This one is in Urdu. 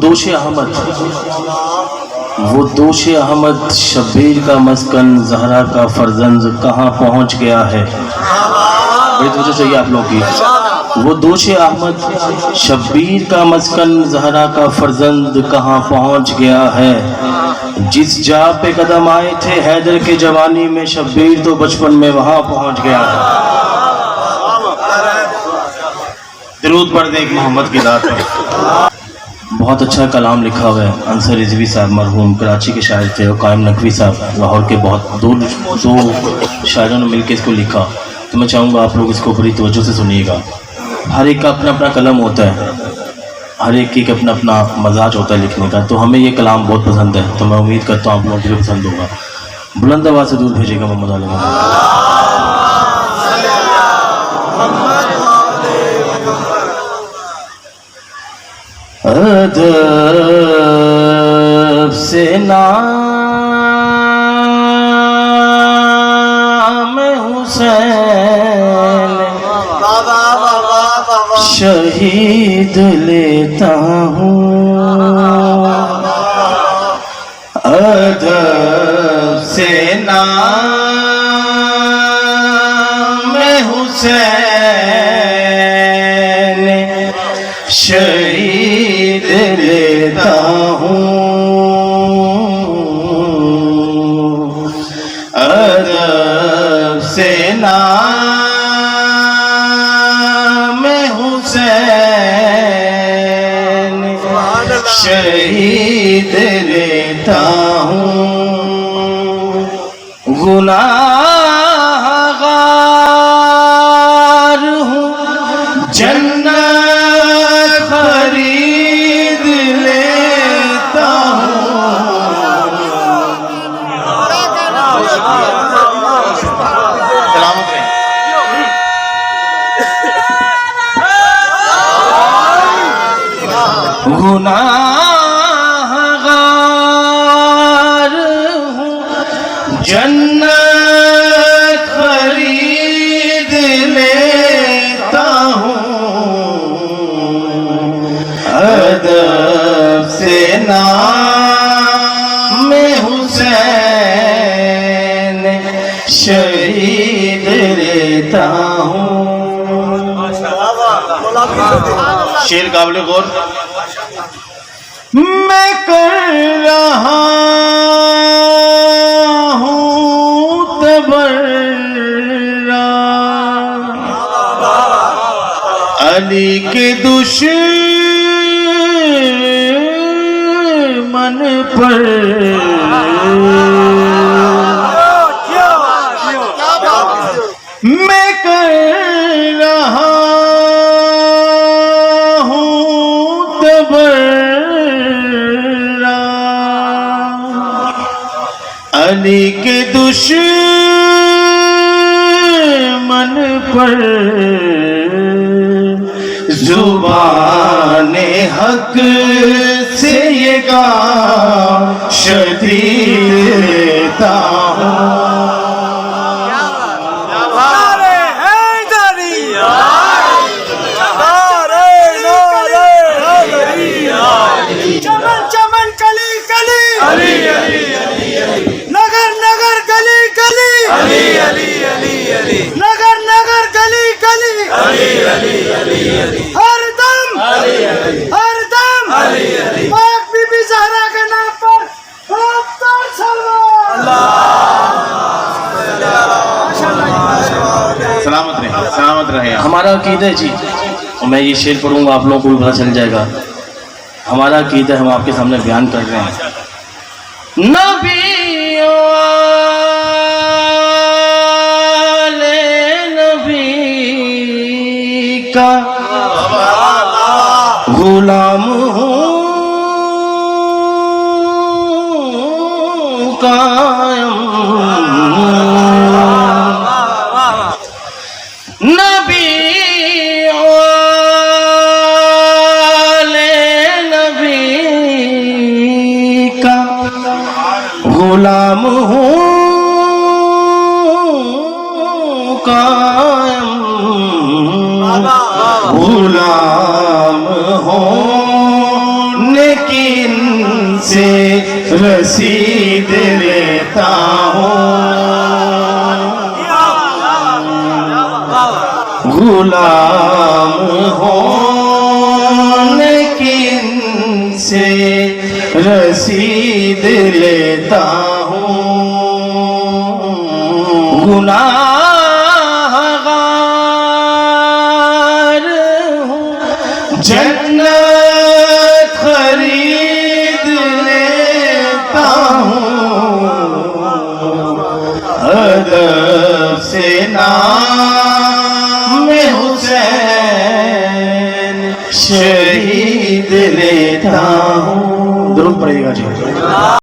دوش احمد شبیر کا مسکن زہرا کا فرزند کہاں پہنچ گیا ہے. بڑی توجہ چاہیے آپ لوگ کی. وہ دوش احمد شبیر کا مسکن زہرا کا فرزند کہاں پہنچ گیا ہے. جس جا پہ قدم آئے تھے حیدر کے جوانی میں شبیر تو بچپن میں وہاں پہنچ گیا ہے. درود پڑھ دیں ایک محمد کی ذات پر. بہت اچھا کلام لکھا ہوا ہے. انصر رضوی صاحب مرحوم کراچی کے شاعر تھے, اور قائم نقوی صاحب لاہور کے. بہت دو شاعروں نے مل کے اس کو لکھا. تو میں چاہوں گا آپ لوگ اس کو بڑی توجہ سے سنیے گا. ہر ایک کا اپنا اپنا قلم ہوتا ہے, ہر ایک کی اپنا اپنا مزاج ہوتا ہے لکھنے کا. تو ہمیں یہ کلام بہت پسند ہے, تو میں امید کرتا ہوں آپ لوگوں کو بھی پسند ہوگا. بلند آواز سے دور بھیجے گا محمد علیہ ادب سے نام حسین شہید لیتا ہوں. ادب سے نام حسین شہید لیتا ہوں. ادب سے نام حسین شہید لیتا ہوں. گناہ گار ہوں جنت خرید لیتا ہوں. گناہ گار ہوں جنت خرید لیتا ہوں. ادب سے نام حسین شہید لیتا ہوں. شعر قابل غور. میں کر رہا ہوں تبرع علی کے دشمن پر. میں کر رہا ہوں تبرع علی کے دشمن پر. زبان حق سے یہ گام شدید لیتا ہوں. نگر نگر گلی گلی نگر نگر گلی گلی ہر دم پاک بی بی زہرا کے نام پر سلامت رہے. ہمارا عقیدہ ہے جی, میں یہ شعر پڑھوں گا آپ لوگوں کو بھی پتہ چل جائے گا. ہمارا عقیدہ ہم آپ کے سامنے بیان کر رہے ہیں. نبیوں والے نبی کا غلام ہوں قائم. غلام ہوں قائم. غلام ہونے کی رسید لیتا ہوں غلام ہونے کی ان سے رسید لیتا ہوں گناہ گار ہوں جنت خرید لیتا ہوں ادب سے نام حسین شہید لیتا ہوں درود پڑھیے گا جی